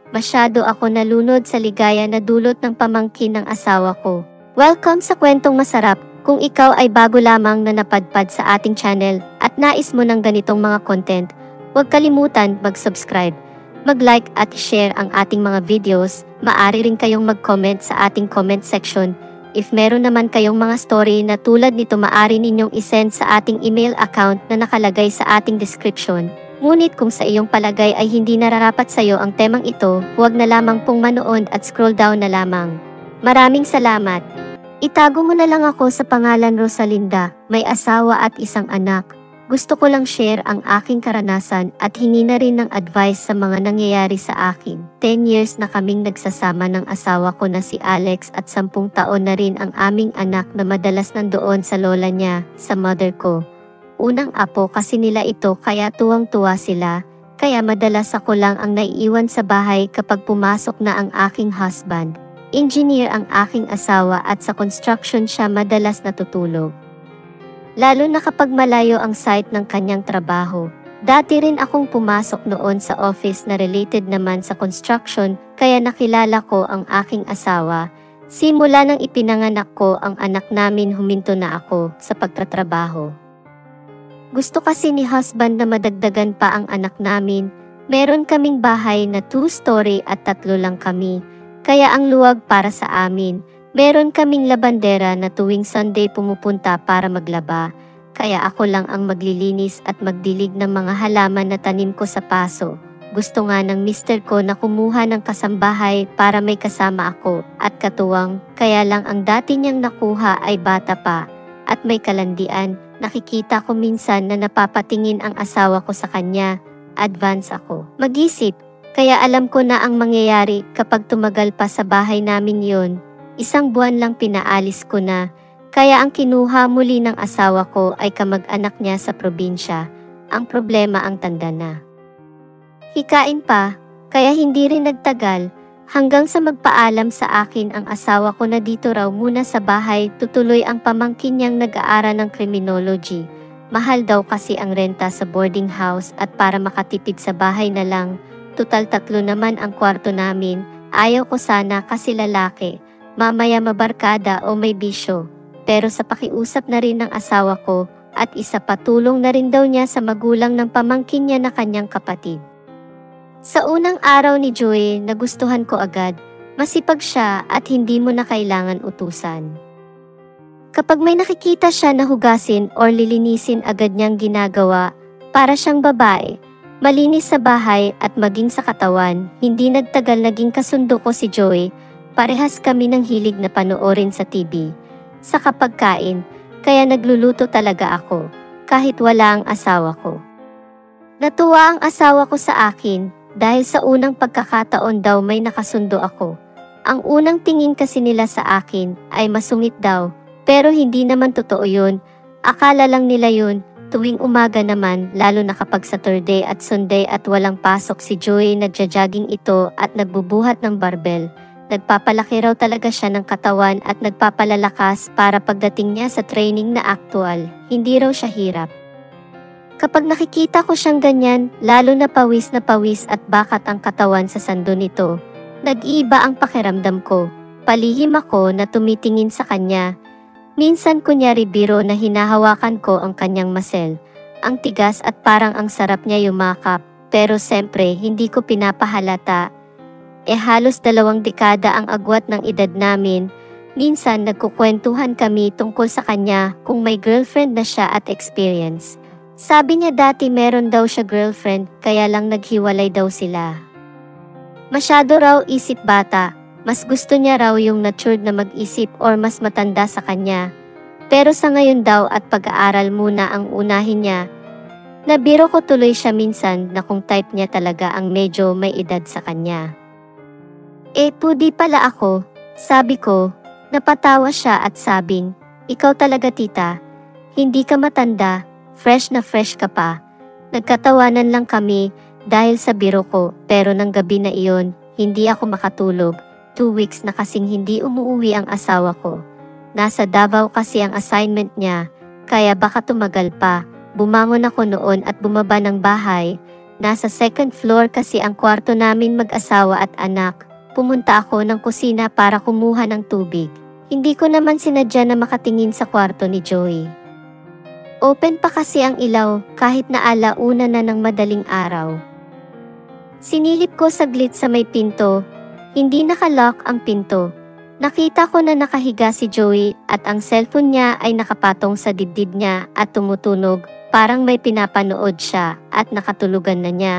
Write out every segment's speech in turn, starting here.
Masyado ako nalunod sa ligaya na dulot ng pamangkin ng asawa ko. Welcome sa Kwentong Masarap. Kung ikaw ay bago lamang na napadpad sa ating channel at nais mo ng ganitong mga content, huwag kalimutan mag-subscribe, mag-like at share ang ating mga videos. Maaari rin kayong mag-comment sa ating comment section. If meron naman kayong mga story na tulad nito, maaari ninyong isend sa ating email account na nakalagay sa ating description. Ngunit kung sa iyong palagay ay hindi nararapat sa iyo ang temang ito, huwag na lamang pong manood at scroll down na lamang. Maraming salamat. Itago mo na lang ako sa pangalan Rosalinda, may asawa at isang anak. Gusto ko lang share ang aking karanasan at hingi na rin ng advice sa mga nangyayari sa akin. 10 years na kaming nagsasama ng asawa ko na si Alex at 10 taon na rin ang aming anak na madalas nandoon sa lola niya, sa mother ko. Unang apo kasi nila ito kaya tuwang-tuwa sila, kaya madalas ako lang ang naiiwan sa bahay kapag pumasok na ang aking husband. Engineer ang aking asawa at sa construction siya madalas natutulog. Lalo na kapag malayo ang site ng kanyang trabaho. Dati rin akong pumasok noon sa office na related naman sa construction, kaya nakilala ko ang aking asawa. Simula nang ipinanganak ko ang anak namin, huminto na ako sa pagtatrabaho. Gusto kasi ni husband na madagdagan pa ang anak namin. Meron kaming bahay na 2-story at 3 lang kami, kaya ang luwag para sa amin. Meron kaming labandera na tuwing Sunday pumupunta para maglaba, kaya ako lang ang maglilinis at magdilig ng mga halaman na tanim ko sa paso. Gusto nga ng mister ko na kumuha ng kasambahay para may kasama ako, at katuwang, kaya lang ang dati niyang nakuha ay bata pa, at may kalandian. Nakikita ko minsan na napapatingin ang asawa ko sa kanya. Advance ako mag-isip, kaya alam ko na ang mangyayari kapag tumagal pa sa bahay namin yon. 1 buwan lang pinaalis ko na, kaya ang kinuha muli ng asawa ko ay kamag-anak niya sa probinsya. Ang problema ang tanda na. Hikain pa, kaya hindi rin nagtagal. Hanggang sa magpaalam sa akin ang asawa ko na dito raw muna sa bahay tutuloy ang pamangkin niyang nag-aaral ng criminology. Mahal daw kasi ang renta sa boarding house at para makatipid sa bahay na lang. Tutal 3 naman ang kwarto namin. Ayaw ko sana kasi lalaki. Mamaya mabarkada o may bisyo. Pero sa pakiusap na rin ng asawa ko at isa patulong na rin daw niya sa magulang ng pamangkin niya na kanyang kapatid. Sa unang araw ni Joey, nagustuhan ko agad. Masipag siya at hindi mo na kailangan utusan. Kapag may nakikita siya na hugasin or lilinisin, agad niyang ginagawa. Para siyang babae, malinis sa bahay at maging sa katawan. Hindi nagtagal naging kasundo ko si Joey. Parehas kami ng hilig na panoorin sa TV. Sa kapagkain, kaya nagluluto talaga ako, kahit wala ang asawa ko. Natuwa ang asawa ko sa akin. Dahil sa unang pagkakataon daw may nakasundo ako. Ang unang tingin kasi nila sa akin ay masungit daw, pero hindi naman totoo yun. Akala lang nila yun. Tuwing umaga naman, lalo na kapag Saturday at Sunday at walang pasok si Joey, nagja-jogging ito at nagbubuhat ng barbell. Nagpapalaki raw talaga siya ng katawan at nagpapalalakas para pagdating niya sa training na actual, hindi raw siya hirap. Kapag nakikita ko siyang ganyan, lalo na pawis at bakat ang katawan sa sando nito, nag-iiba ang pakiramdam ko. Palihim ako na tumitingin sa kanya. Minsan kunyari biro na hinahawakan ko ang kanyang muscle. Ang tigas at parang ang sarap niya yumakap, pero siyempre hindi ko pinapahalata. Halos 2 dekada ang agwat ng edad namin. Minsan nagkukwentuhan kami tungkol sa kanya kung may girlfriend na siya at experience. Sabi niya dati meron daw siya girlfriend, kaya lang naghiwalay daw sila. Masyado raw isip bata, mas gusto niya raw yung matured na mag-isip or mas matanda sa kanya. Pero sa ngayon daw at pag-aaral muna ang unahin niya. Nabiro ko tuloy siya minsan na kung type niya talaga ang medyo may edad sa kanya. Pudi pala ako, sabi ko. Napatawa siya at sabing, ikaw talaga tita, hindi ka matanda. Fresh na fresh ka pa. Nagkatawanan lang kami dahil sa biro ko, pero ng gabi na iyon, hindi ako makatulog. 2 weeks na kasing hindi umuwi ang asawa ko. Nasa Davao kasi ang assignment niya, kaya baka tumagal pa. Bumangon ako noon at bumaba ng bahay. Nasa second floor kasi ang kwarto namin mag-asawa at anak. Pumunta ako ng kusina para kumuha ng tubig. Hindi ko naman sinadya na makatingin sa kwarto ni Joey. Open pa kasi ang ilaw kahit na alauna na ng madaling araw. Sinilip ko saglit sa may pinto. Hindi nakalock ang pinto. Nakita ko na nakahiga si Joey at ang cellphone niya ay nakapatong sa dibdib niya at tumutunog. Parang may pinapanood siya at nakatulugan na niya.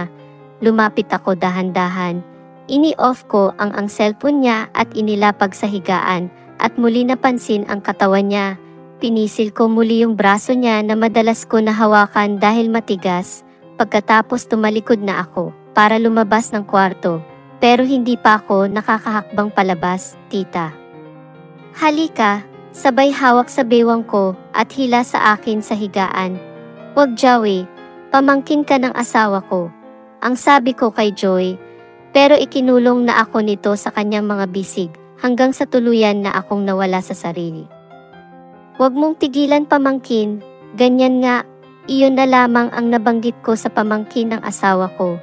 Lumapit ako dahan-dahan. Ini-off ko ang cellphone niya at inilapag sa higaan at muli napansin ang katawan niya. Pinisil ko muli yung braso niya na madalas ko nahawakan dahil matigas. Pagkatapos tumalikod na ako para lumabas ng kwarto. Pero hindi pa ako nakakahakbang palabas, tita. Halika, sabay hawak sa bewang ko at hila sa akin sa higaan. Wag Joey, pamangkin ka ng asawa ko. Ang sabi ko kay Joey, pero ikinulong na ako nito sa kanyang mga bisig hanggang sa tuluyan na akong nawala sa sarili. Wag mong tigilan pamangkin, ganyan nga, iyon na lamang ang nabanggit ko sa pamangkin ng asawa ko.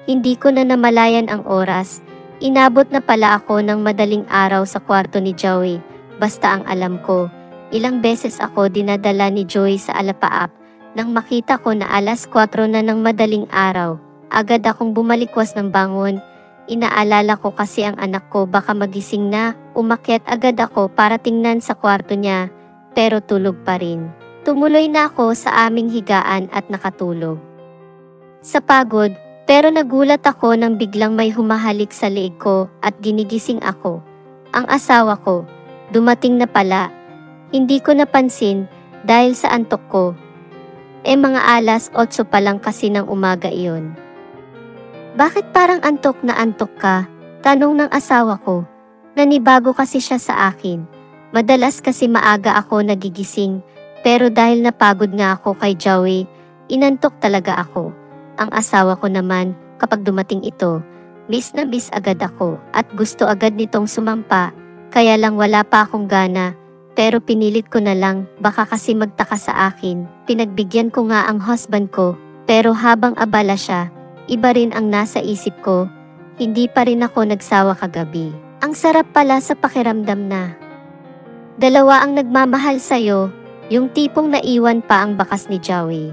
Hindi ko na namalayan ang oras, inabot na pala ako ng madaling araw sa kwarto ni Joey. Basta ang alam ko, ilang beses ako dinadala ni Joey sa alapaap. Nang makita ko na alas 4 na ng madaling araw, agad akong bumalikwas ng bangon. Inaalala ko kasi ang anak ko baka magising na, umakyat agad ako para tingnan sa kwarto niya, pero tulog pa rin. Tumuloy na ako sa aming higaan at nakatulog. Sa pagod, pero nagulat ako nang biglang may humahalik sa leeg ko at ginigising ako. Ang asawa ko, dumating na pala. Hindi ko napansin dahil sa antok ko. Mga alas 8 pa lang kasi ng umaga iyon. Bakit parang antok na antok ka? Tanong ng asawa ko. Nanibago kasi siya sa akin. Madalas kasi maaga ako nagigising, pero dahil napagod nga ako kay Joey, inantok talaga ako. Ang asawa ko naman, kapag dumating ito, miss na miss agad ako at gusto agad nitong sumampa, kaya lang wala pa akong gana. Pero pinilit ko na lang, baka kasi magtaka sa akin. Pinagbigyan ko nga ang husband ko, pero habang abala siya, iba rin ang nasa isip ko. Hindi pa rin ako nagsawa kagabi. Ang sarap pala sa pakiramdam na dalawa ang nagmamahal sa'yo, yung tipong naiwan pa ang bakas ni Joey.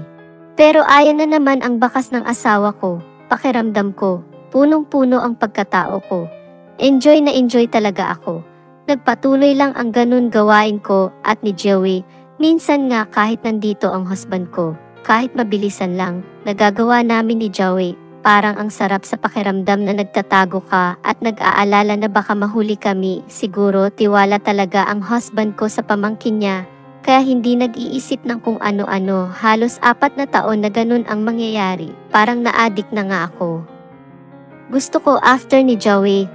Pero ayan na naman ang bakas ng asawa ko, pakiramdam ko, punong-puno ang pagkatao ko. Enjoy na enjoy talaga ako. Nagpatuloy lang ang ganun gawain ko at ni Joey. Minsan nga kahit nandito ang husband ko, kahit mabilisan lang, nagagawa namin ni Joey. Parang ang sarap sa pakiramdam na nagtatago ka at nag-aalala na baka mahuli kami. Siguro tiwala talaga ang husband ko sa pamangkin niya, kaya hindi nag-iisip ng kung ano-ano. Halos 4 na taon na ganun ang mangyayari. Parang na-addict na nga ako. Gusto ko after ni Joey,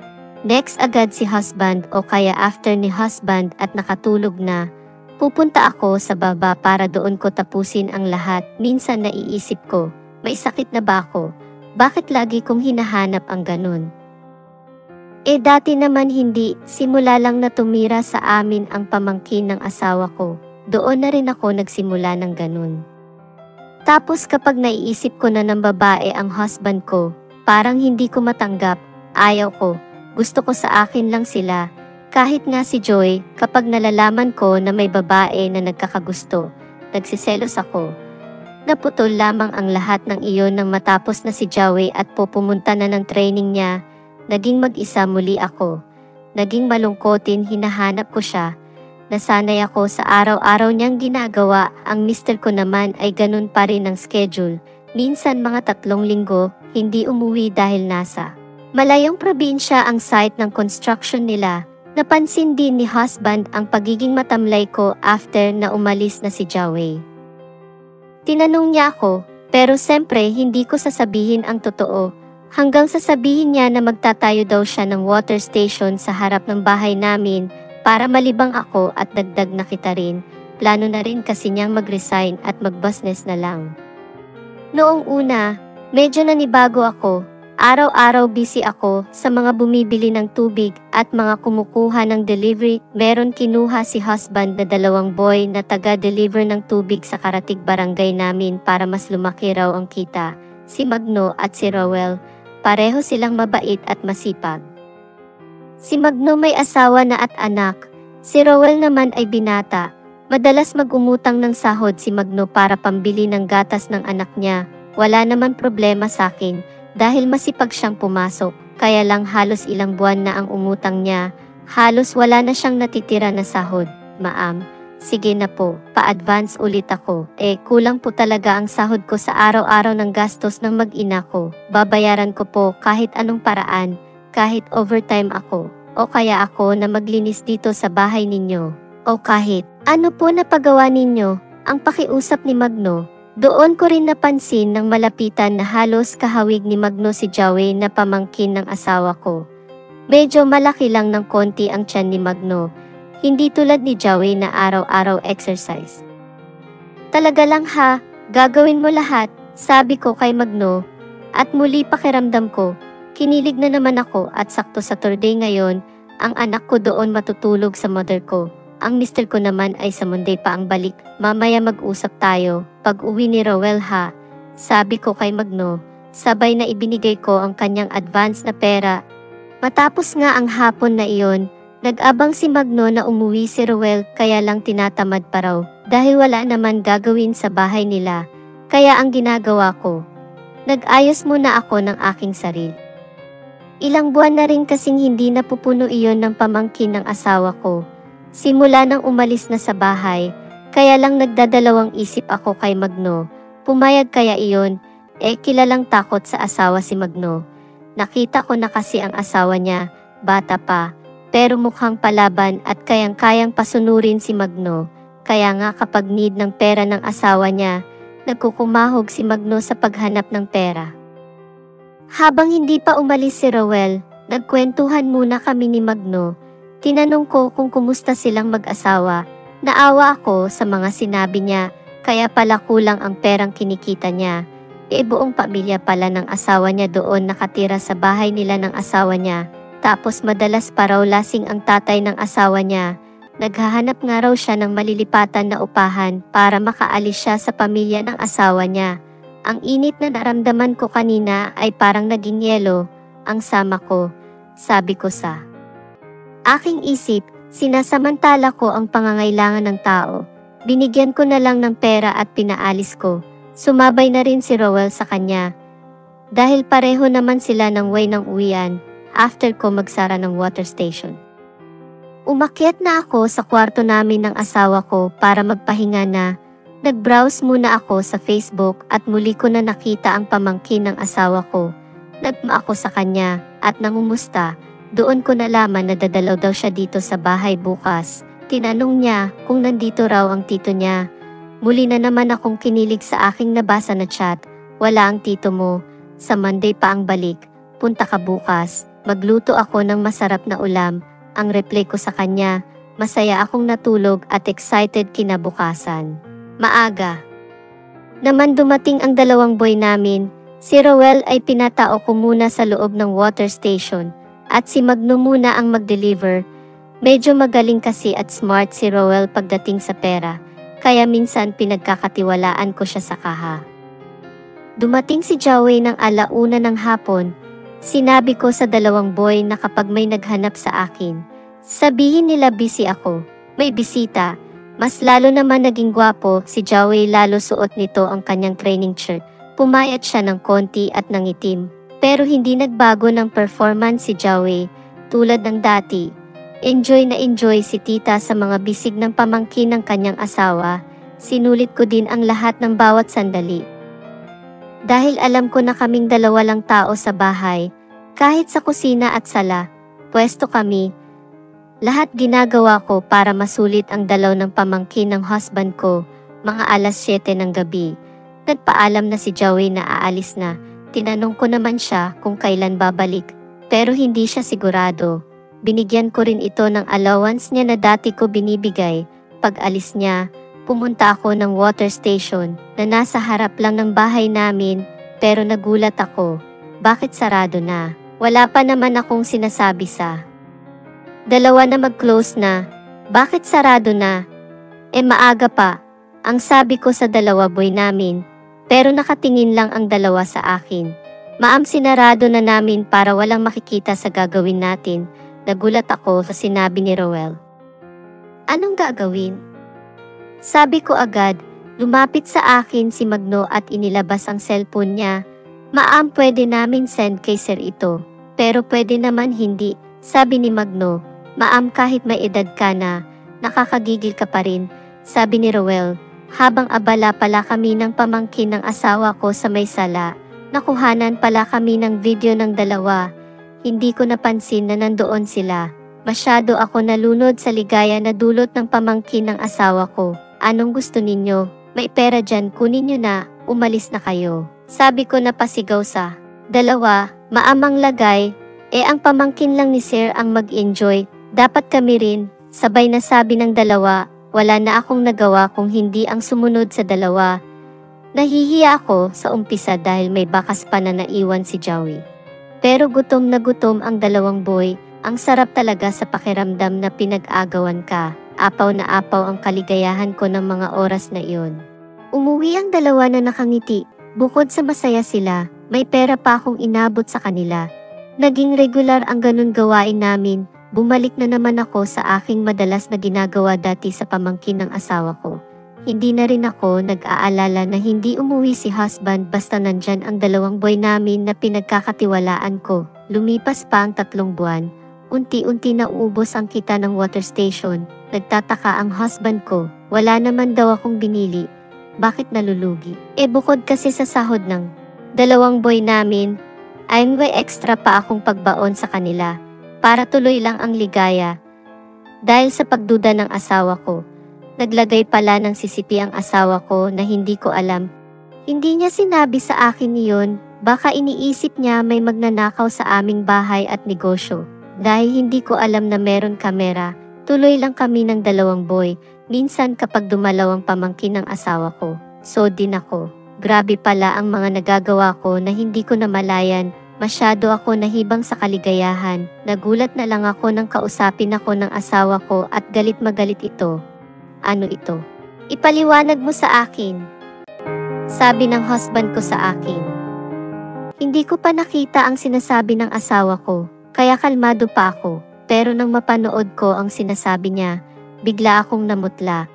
next agad si husband o kaya after ni husband at nakatulog na, pupunta ako sa baba para doon ko tapusin ang lahat. Minsan naiisip ko, may sakit na ba ako? Bakit lagi kong hinahanap ang ganun? Dati naman hindi, simula lang na tumira sa amin ang pamangkin ng asawa ko. Doon na rin ako nagsimula ng ganun. Tapos kapag naiisip ko na ng babae ang husband ko, parang hindi ko matanggap, ayaw ko. Gusto ko sa akin lang sila. Kahit nga si Joy, kapag nalalaman ko na may babae na nagkakagusto, nagsiselos ako. Naputol lamang ang lahat ng iyon nang matapos na si Joey at pumunta na ng training niya. Naging mag-isa muli ako. Naging malungkotin, hinahanap ko siya. Nasanay ako sa araw-araw niyang ginagawa. Ang mister ko naman ay ganun pa rin ang schedule. Minsan mga 3 linggo, hindi umuwi dahil nasa malayong probinsya ang site ng construction nila. Napansin din ni husband ang pagiging matamlay ko after na umalis na si Joey. Tinanong niya ako, pero siyempre hindi ko sasabihin ang totoo. Hanggang sasabihin niya na magtatayo daw siya ng water station sa harap ng bahay namin para malibang ako at dagdag na kita rin. Plano na rin kasi niyang mag-resign at mag-business na lang. Noong una, medyo nanibago ako. Araw-araw busy ako sa mga bumibili ng tubig at mga kumukuha ng delivery. Meron kinuha si husband na 2 boy na taga-deliver ng tubig sa karatig barangay namin para mas lumaki raw ang kita. si Magno at si Rowell. Pareho silang mabait at masipag. Si Magno may asawa na at anak. Si Rowell naman ay binata. Madalas mag-umutang ng sahod si Magno para pambili ng gatas ng anak niya. Wala naman problema sa akin dahil masipag siyang pumasok. Kaya lang halos ilang buwan na ang umutang niya. Halos wala na siyang natitira na sahod. Ma'am, sige na po, pa-advance ulit ako. Kulang po talaga ang sahod ko sa araw-araw ng gastos ng mag-ina ko. Babayaran ko po kahit anong paraan, kahit overtime ako. O kaya ako na maglinis dito sa bahay ninyo. O kahit ano po na pagawa ninyo, ang pakiusap ni Magno. Doon ko rin napansin ng malapitan na halos kahawig ni Magno si Joey na pamangkin ng asawa ko. Medyo malaki lang ng konti ang tiyan ni Magno, hindi tulad ni Joey na araw-araw exercise. Talaga lang ha, gagawin mo lahat, sabi ko kay Magno, at muli pakiramdam ko, kinilig na naman ako at sakto sa Saturday ngayon, ang anak ko doon matutulog sa mother ko. Ang mister ko naman ay sa Monday pa ang balik. Mamaya mag-usap tayo, pag uwi ni Rowell ha. Sabi ko kay Magno, sabay na ibinigay ko ang kanyang advance na pera. Matapos nga ang hapon na iyon, nag-abang si Magno na umuwi si Rowell kaya lang tinatamad pa raw. Dahil wala naman gagawin sa bahay nila. Kaya ang ginagawa ko, nag-ayos muna ako ng aking sarili. Ilang buwan na rin kasing hindi napupuno iyon ng pamangkin ng asawa ko. Simula nang umalis na sa bahay, kaya lang nagdadalawang isip ako kay Magno. Pumayag kaya iyon, kilalang takot sa asawa si Magno. Nakita ko na kasi ang asawa niya, bata pa, pero mukhang palaban at kayang-kayang pasunurin si Magno. Kaya nga kapag need ng pera ng asawa niya, nagkukumahog si Magno sa paghanap ng pera. Habang hindi pa umalis si Rowell, nagkwentuhan muna kami ni Magno. Tinanong ko kung kumusta silang mag-asawa. Naawa ako sa mga sinabi niya, kaya pala kulang ang perang kinikita niya. Buong pamilya pala ng asawa niya doon nakatira sa bahay nila ng asawa niya. Tapos madalas pa raw lasing ang tatay ng asawa niya. Naghahanap nga raw siya ng malilipatan na upahan para makaalis siya sa pamilya ng asawa niya. Ang init na naramdaman ko kanina ay parang naging yelo, ang sama ko, sabi ko sa aking isip, sinasamantala ko ang pangangailangan ng tao. Binigyan ko na lang ng pera at pinaalis ko. Sumabay na rin si Rowell sa kanya. Dahil pareho naman sila ng way ng uwian, after ko magsara ng water station. Umakyat na ako sa kwarto namin ng asawa ko para magpahinga na. Nag-browse muna ako sa Facebook at muli ko na nakita ang pamangkin ng asawa ko. Nagma ako sa kanya at nangumusta. Doon ko nalaman na dadalaw daw siya dito sa bahay bukas. Tinanong niya kung nandito raw ang tito niya. Muli na naman akong kinilig sa aking nabasa na chat. Wala ang tito mo. Sa Monday pa ang balik. Punta ka bukas. Magluto ako ng masarap na ulam. Ang reply ko sa kanya, masaya akong natulog at excited kinabukasan. Maaga naman dumating ang dalawang boy namin. Si Rowell ay pinatao ko muna sa loob ng water station. At si Magno muna ang mag-deliver. Medyo magaling kasi at smart si Rowell pagdating sa pera, kaya minsan pinagkakatiwalaan ko siya sa kaha. Dumating si Joey ng 1:00 ng hapon. Sinabi ko sa dalawang boy na kapag may naghanap sa akin, sabihin nila busy ako, may bisita. Mas lalo naman naging gwapo si Joey, lalo suot nito ang kanyang training shirt. Pumayat siya ng konti at nangitim. Pero hindi nagbago ng performance si Joey, tulad ng dati. Enjoy na enjoy si tita sa mga bisig ng pamangkin ng kanyang asawa. Sinulit ko din ang lahat ng bawat sandali. Dahil alam ko na kaming dalawa lang tao sa bahay, kahit sa kusina at sala, pwesto kami. Lahat ginagawa ko para masulit ang dalaw ng pamangkin ng husband ko, mga 7:00 ng gabi. Nagpaalam na si Joey na aalis na. Tinanong ko naman siya kung kailan babalik, pero hindi siya sigurado. Binigyan ko rin ito ng allowance niya na dati ko binibigay. Pag alis niya, pumunta ako ng water station na nasa harap lang ng bahay namin, pero nagulat ako. Bakit sarado na? Wala pa naman akong sinasabi sa dalawa na mag-close na. Bakit sarado na? Maaga pa, ang sabi ko sa dalawa boy namin. pero nakatingin lang ang dalawa sa akin. Maam, sinarado na namin para walang makikita sa gagawin natin. Nagulat ako sa sinabi ni Roel. Anong gagawin? Sabi ko agad. Lumapit sa akin si Magno at inilabas ang cellphone niya. Maam, pwede namin send kay sir ito. Pero pwede naman hindi, sabi ni Magno. Maam, kahit may edad ka na, nakakagigil ka pa rin, sabi ni Roel. Habang abala pala kami ng pamangkin ng asawa ko sa may sala, nakuhanan pala kami ng video ng dalawa. Hindi ko napansin na nandoon sila. Masyado ako nalunod sa ligaya na dulot ng pamangkin ng asawa ko. Anong gusto ninyo? May pera dyan, kunin nyo na, umalis na kayo. Sabi ko na pasigaw sa dalawa, maamang lagay, ang pamangkin lang ni sir ang mag-enjoy, dapat kami rin, sabay na sabi ng dalawa. Wala na akong nagawa kung hindi ang sumunod sa dalawa. Nahihiya ako sa umpisa dahil may bakas pa na naiwan si Joey. Pero gutom na gutom ang dalawang boy, ang sarap talaga sa pakiramdam na pinag-agawan ka. Apaw na apaw ang kaligayahan ko ng mga oras na iyon. Umuwi ang dalawa na nakangiti. Bukod sa masaya sila, may pera pa akong inabot sa kanila. Naging regular ang ganun gawain namin. Bumalik na naman ako sa aking madalas na ginagawa dati sa pamangkin ng asawa ko. Hindi na rin ako nag-aalala na hindi umuwi si husband basta nandyan ang dalawang boy namin na pinagkakatiwalaan ko. Lumipas pa ang 3 buwan. Unti-unti na uubos ang kita ng water station. Nagtataka ang husband ko. Wala naman daw akong binili. Bakit nalulugi? Bukod kasi sa sahod ng dalawang boy namin, ay may extra pa akong pagbaon sa kanila. Para tuloy lang ang ligaya. Dahil sa pagduda ng asawa ko, naglagay pala ng sisipi ang asawa ko na hindi ko alam. Hindi niya sinabi sa akin iyon, baka iniisip niya may magnanakaw sa aming bahay at negosyo. Dahil hindi ko alam na meron kamera, tuloy lang kami ng dalawang boy. Minsan kapag dumalaw ang pamangkin ng asawa ko, so din ako. Grabe pala ang mga nagagawa ko na hindi ko namalayan. Masyado ako nahibang sa kaligayahan. Nagulat na lang ako nang kausapin ako ng asawa ko at galit magalit ito. Ano ito? Ipaliwanag mo sa akin. Sabi ng husband ko sa akin. Hindi ko pa nakita ang sinasabi ng asawa ko, kaya kalmado pa ako. Pero nang mapanood ko ang sinasabi niya, bigla akong namutla.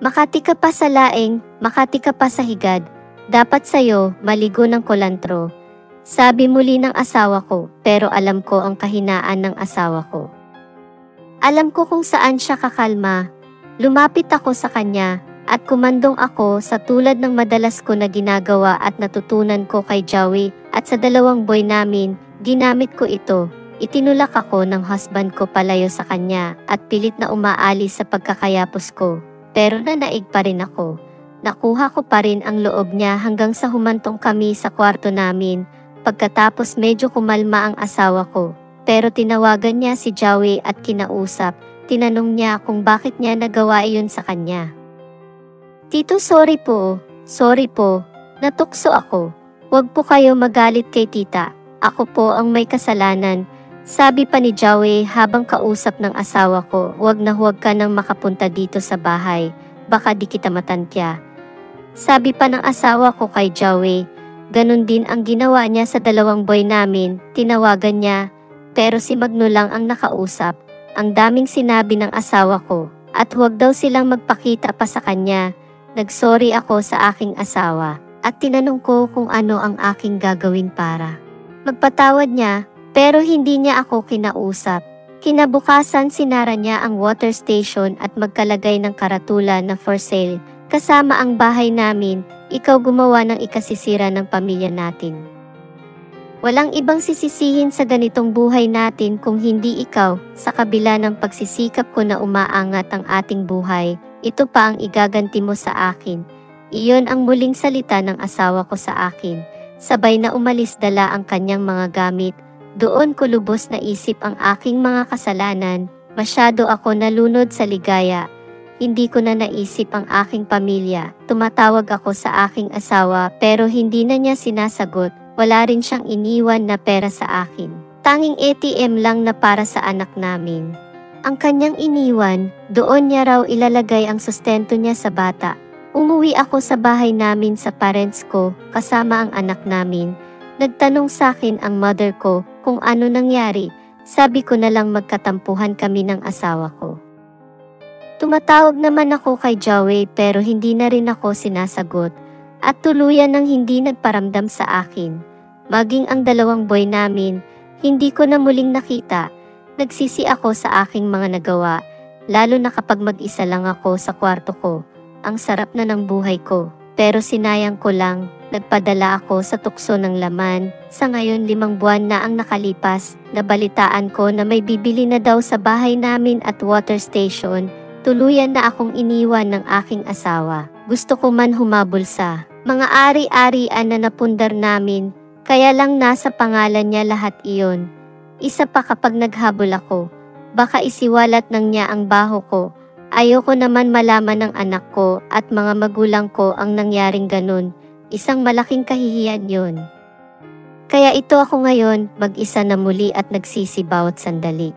Makati ka pa sa laing, makati ka pa sa higad. Dapat sayo, maligo ng kulantro. Sabi muli ng asawa ko, pero alam ko ang kahinaan ng asawa ko. Alam ko kung saan siya kakalma. Lumapit ako sa kanya, at kumandong ako sa tulad ng madalas ko na ginagawa at natutunan ko kay Joey, at sa dalawang boy namin, ginamit ko ito. Itinulak ako ng husband ko palayo sa kanya, at pilit na umaalis sa pagkakayapos ko. Pero nanaig pa rin ako. Nakuha ko pa rin ang loob niya hanggang sa humantong kami sa kwarto namin. Pagkatapos medyo kumalma ang asawa ko, pero tinawagan niya si Joey at kinausap. Tinanong niya kung bakit niya nagawa iyon sa kanya. Tito, sorry po, natukso ako. Huwag po kayo magalit kay tita, ako po ang may kasalanan. Sabi pa ni Joey habang kausap ng asawa ko, huwag ka nang makapunta dito sa bahay, baka di kita matantya. Sabi pa ng asawa ko kay Joey. Ganon din ang ginawa niya sa dalawang boy namin, tinawagan niya, pero si Magno lang ang nakausap. Ang daming sinabi ng asawa ko, at huwag daw silang magpakita pa sa kanya. Nagsorry ako sa aking asawa, at tinanong ko kung ano ang aking gagawin para magpatawad niya, pero hindi niya ako kinausap. Kinabukasan sinara niya ang water station at magkalagay ng karatula na for sale, kasama ang bahay namin. Ikaw gumawa ng ikasisira ng pamilya natin. Walang ibang sisisihin sa ganitong buhay natin kung hindi ikaw. Sa kabila ng pagsisikap ko na umaangat ang ating buhay, ito pa ang igaganti mo sa akin. Iyon ang muling salita ng asawa ko sa akin. Sabay na umalis dala ang kanyang mga gamit. Doon ko lubos na isip ang aking mga kasalanan. Masyado ako nalunod sa ligaya. Hindi ko na naisip ang aking pamilya. Tumatawag ako sa aking asawa pero hindi na niya sinasagot. Wala rin siyang iniwan na pera sa akin. Tanging ATM lang na para sa anak namin. Ang kanyang iniwan, doon niya raw ilalagay ang sustento niya sa bata. Umuwi ako sa bahay namin sa parents ko kasama ang anak namin. Nagtanong sa akin ang mother ko kung ano nangyari. Sabi ko na lang magkatampuhan kami ng asawa ko. Tumatawag naman ako kay Joey pero hindi na rin ako sinasagot at tuluyan nang hindi nagparamdam sa akin. Maging ang dalawang boy namin, hindi ko na muling nakita. Nagsisi ako sa aking mga nagawa, lalo na kapag mag-isa lang ako sa kwarto ko. Ang sarap na ng buhay ko, pero sinayang ko lang. Nagpadala ako sa tukso ng laman. Sa ngayon 5 buwan na ang nakalipas, nabalitaan ko na may bibili na daw sa bahay namin at water station. Tuluyan na akong iniwan ng aking asawa. Gusto ko man humabol sa mga ari-arian na napundar namin, kaya lang nasa pangalan niya lahat iyon. Isa pa kapag naghabol ako, baka isiwalat ng niya ang baho ko. Ayoko naman malaman ng anak ko at mga magulang ko ang nangyaring ganun. Isang malaking kahihiyan yun. Kaya ito ako ngayon, mag-isa na muli at nagsisi bawat sandali.